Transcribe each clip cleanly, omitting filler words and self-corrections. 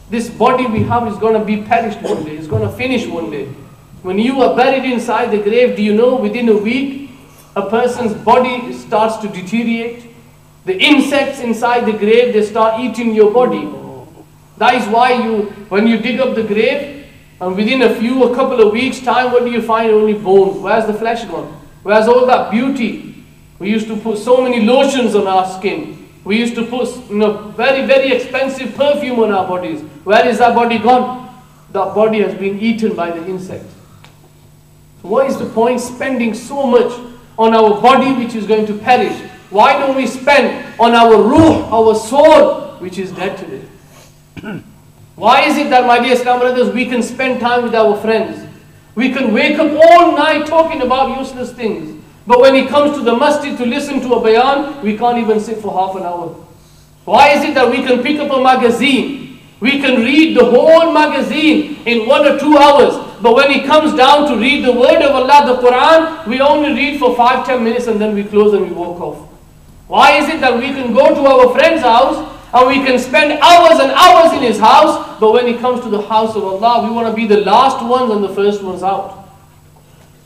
This body we have is going to be perished one day. It's going to finish one day. When you are buried inside the grave, do you know within a week, a person's body starts to deteriorate? The insects inside the grave, they start eating your body. That is why when you dig up the grave, and within a couple of weeks time, what do you find? Only bones. Where's the flesh gone? Where's all that beauty? We used to put so many lotions on our skin. We used to put very, very expensive perfume on our bodies. Where is that body gone? That body has been eaten by the insects. So what is the point spending so much on our body which is going to perish? Why don't we spend on our ruh, our soul, which is dead today? Why is it that, my dear Islam brothers, we can spend time with our friends? We can wake up all night talking about useless things. But when it comes to the masjid to listen to a bayan, we can't even sit for half an hour. Why is it that we can pick up a magazine? We can read the whole magazine in 1 or 2 hours. But when it comes down to read the word of Allah, the Quran, we only read for 5-10 minutes and then we close and we walk off. Why is it that we can go to our friend's house and we can spend hours and hours in his house, but when it comes to the house of Allah, we want to be the last ones and the first ones out?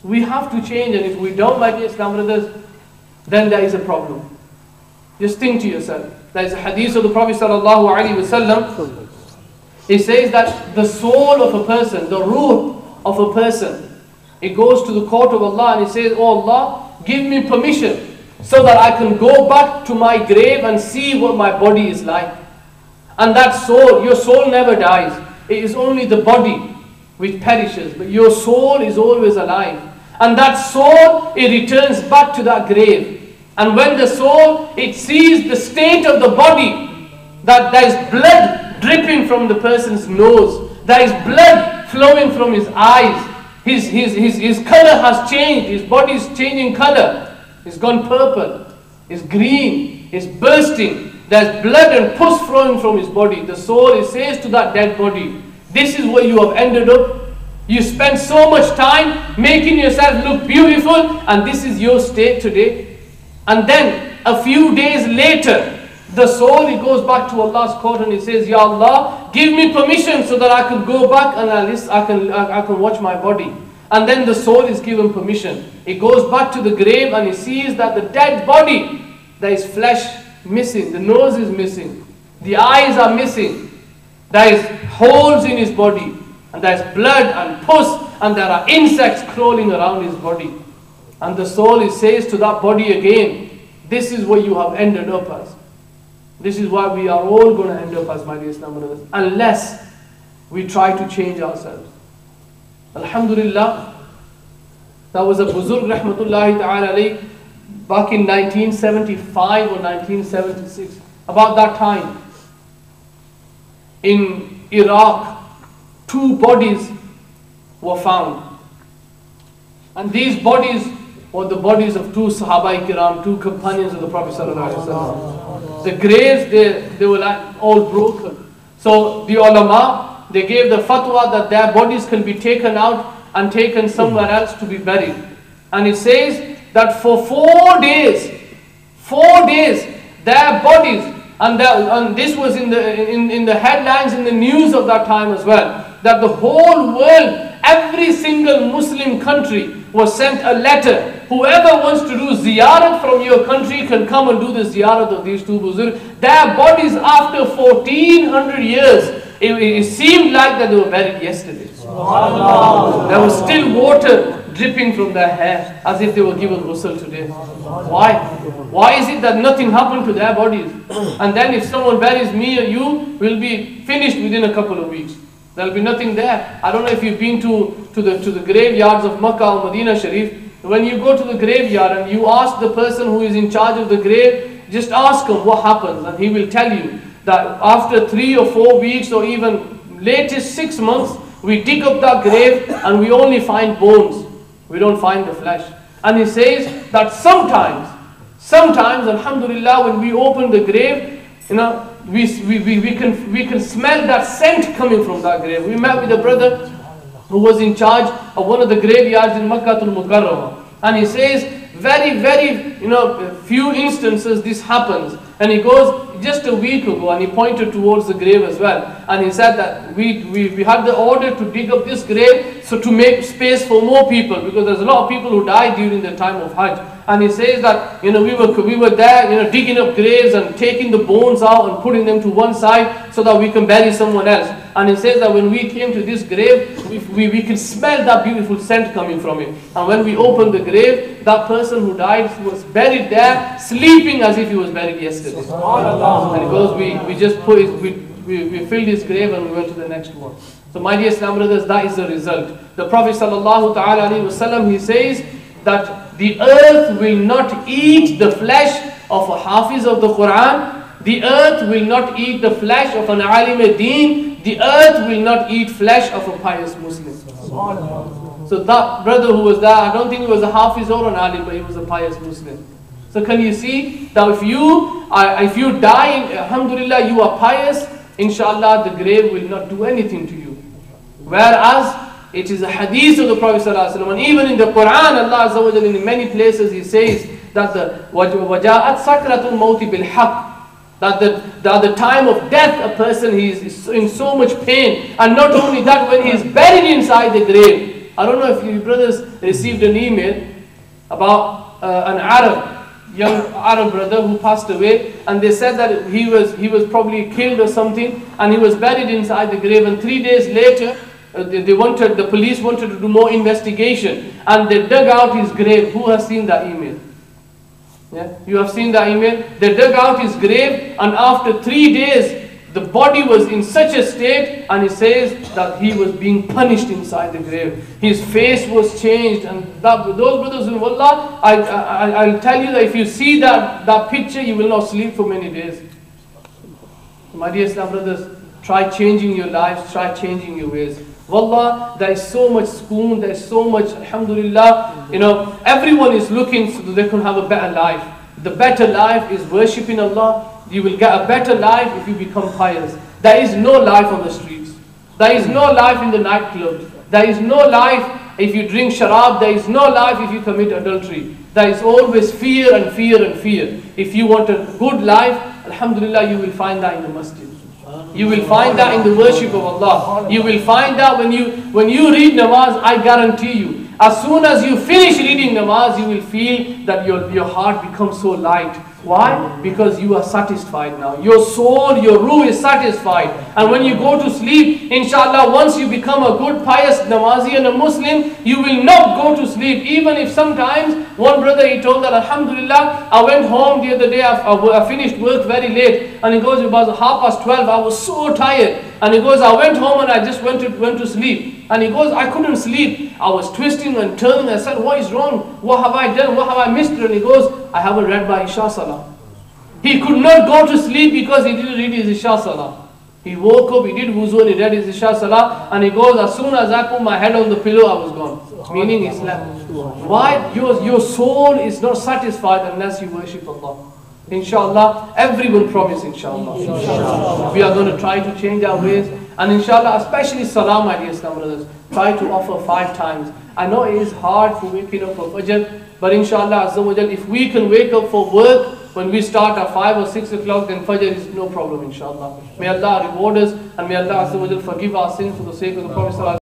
We have to change, and if we don't, my dear Islam brothers, then there is a problem. Just think to yourself. There is a hadith of the Prophet ﷺ. He says that the soul of a person, the ruh of a person, it goes to the court of Allah and it says, "Oh Allah, give me permission so that I can go back to my grave and see what my body is like." And that soul, your soul never dies. It is only the body which perishes, but your soul is always alive. And that soul, it returns back to that grave. And when the soul, it sees the state of the body, that there is blood dripping from the person's nose, there is blood flowing from his eyes, his color has changed, his body is changing color. It's gone purple, it's green, it's bursting. There's blood and pus flowing from his body. The soul, it says to that dead body, this is where you have ended up. You spent so much time making yourself look beautiful, and this is your state today. And then a few days later, the soul, it goes back to Allah's court and it says, "Ya Allah, give me permission so that I can go back and at least I can watch my body." And then the soul is given permission. It goes back to the grave and it sees that the dead body, there is flesh missing, the nose is missing, the eyes are missing, there is holes in his body, and there is blood and pus, and there are insects crawling around his body. And the soul, it says to that body again, this is what you have ended up as. This is why we are all going to end up as, my dear Islam brothers, unless we try to change ourselves. Alhamdulillah, that was a Buzurg Rahmatullahi Ta'ala alayh, back in 1975 or 1976. About that time, in Iraq, 2 bodies were found. And these bodies were the bodies of 2 Sahaba-e-Kiram, 2 companions of the Prophet ﷺ. The graves, they were like all broken. So the ulama, they gave the fatwa that their bodies can be taken out and taken somewhere else to be buried. And it says that for 4 days, their bodies, and this was in the headlines in the news of that time as well, that the whole world, every single Muslim country was sent a letter. Whoever wants to do ziyarat from your country can come and do the ziyarat of these 2 buzurg. Their bodies, after 1400 years, it seemed like that they were buried yesterday. There was still water dripping from their hair, as if they were given ghusl today. Why? Why is it that nothing happened to their bodies? And then if someone buries me or you, we'll be finished within a couple of weeks. There'll be nothing there. I don't know if you've been to the graveyards of Makkah or Medina Sharif. When you go to the graveyard and you ask the person who is in charge of the grave, just ask him what happens, and he will tell you that after 3 or 4 weeks or even latest 6 months, we dig up that grave and we only find bones. We don't find the flesh. And he says that sometimes, alhamdulillah, when we open the grave, we can smell that scent coming from that grave. We met with a brother who was in charge of one of the graveyards in Makkah al-Mukarramah, and he says very few instances this happens, And he goes, just a week ago, and he pointed towards the grave as well. And he said that we had the order to dig up this grave so to make space for more people, because there's a lot of people who died during the time of Hajj. And he says that, we were there, digging up graves and taking the bones out and putting them to one side so that we can bury someone else. And he says that when we came to this grave, we could smell that beautiful scent coming from it. And when we opened the grave, that person who died was buried there, sleeping as if he was buried yesterday. And he goes, we just we filled his grave and we went to the next one. So my dear Islam brothers, that is the result. The Prophet ﷺ, he says that the earth will not eat the flesh of a Hafiz of the Quran. The earth will not eat the flesh of an Alim-e-Deen. The earth will not eat flesh of a pious Muslim. So that brother who was there, I don't think he was a Hafiz or an Alim, but he was a pious Muslim. So can you see that if you die, alhamdulillah, you are pious, inshallah, the grave will not do anything to you. Whereas it is a hadith of the Prophet ﷺ, and even in the Quran, Allah Azza wa Jalla, in many places He says that the وَجَاءَتْ سَكْرَةُ الْمَوْتِ بِالْحَقِّ, that the time of death, a person is in so much pain. And not only that, when he is buried inside the grave. I don't know if you brothers received an email about an young Arab brother who passed away, and they said that he was probably killed or something, and he was buried inside the grave, and 3 days later, the police wanted to do more investigation, and they dug out his grave. Who has seen that email? Yeah, you have seen that email? They dug out his grave, and after 3 days, the body was in such a state, and he says that he was being punished inside the grave. His face was changed, and those brothers in Allah, I'll tell you that if you see that picture, you will not sleep for many days. My dear Islam brothers, try changing your lives, try changing your ways. Wallah, there is so much sukoon, there is so much, alhamdulillah, everyone is looking so that they can have a better life. The better life is worshipping Allah. You will get a better life if you become pious. There is no life on the streets. There is no life in the nightclubs. There is no life if you drink sharab. There is no life if you commit adultery. There is always fear and fear and fear. If you want a good life, alhamdulillah, you will find that in the masjid. You will find that in the worship of Allah. You will find that when you read namaz, I guarantee you, as soon as you finish reading namaz, you will feel that your heart becomes so light. Why? Because you are satisfied now. Your soul, your ruh is satisfied. And when you go to sleep, inshallah, once you become a good pious namazi and a Muslim, you will not go to sleep. Even if sometimes, one brother, he told that, alhamdulillah, I went home the other day, I finished work very late. And he goes, it was 12:30, I was so tired. And he goes, I went home and I just went to sleep. And he goes, I couldn't sleep. I was twisting and turning. I said, what is wrong? What have I done? What have I missed? And he goes, I haven't read my Isha Salah. He could not go to sleep because he didn't read his Isha Salah. He woke up, he did wuzu and he read his Isha Salah. And he goes, as soon as I put my head on the pillow, I was gone. Meaning he slept. Why? Your soul is not satisfied unless you worship Allah. Inshallah, everyone promise inshallah. We are going to try to change our ways. And inshallah, especially salam, my dear Islam brothers, try to offer 5 times. I know it is hard for waking up for Fajr, but inshallah, Azza wa Jal, if we can wake up for work when we start at 5 or 6 o'clock, then Fajr is no problem, inshallah. May Allah reward us, and may Allah Azza wa Jal forgive our sins for the sake of the Prophet.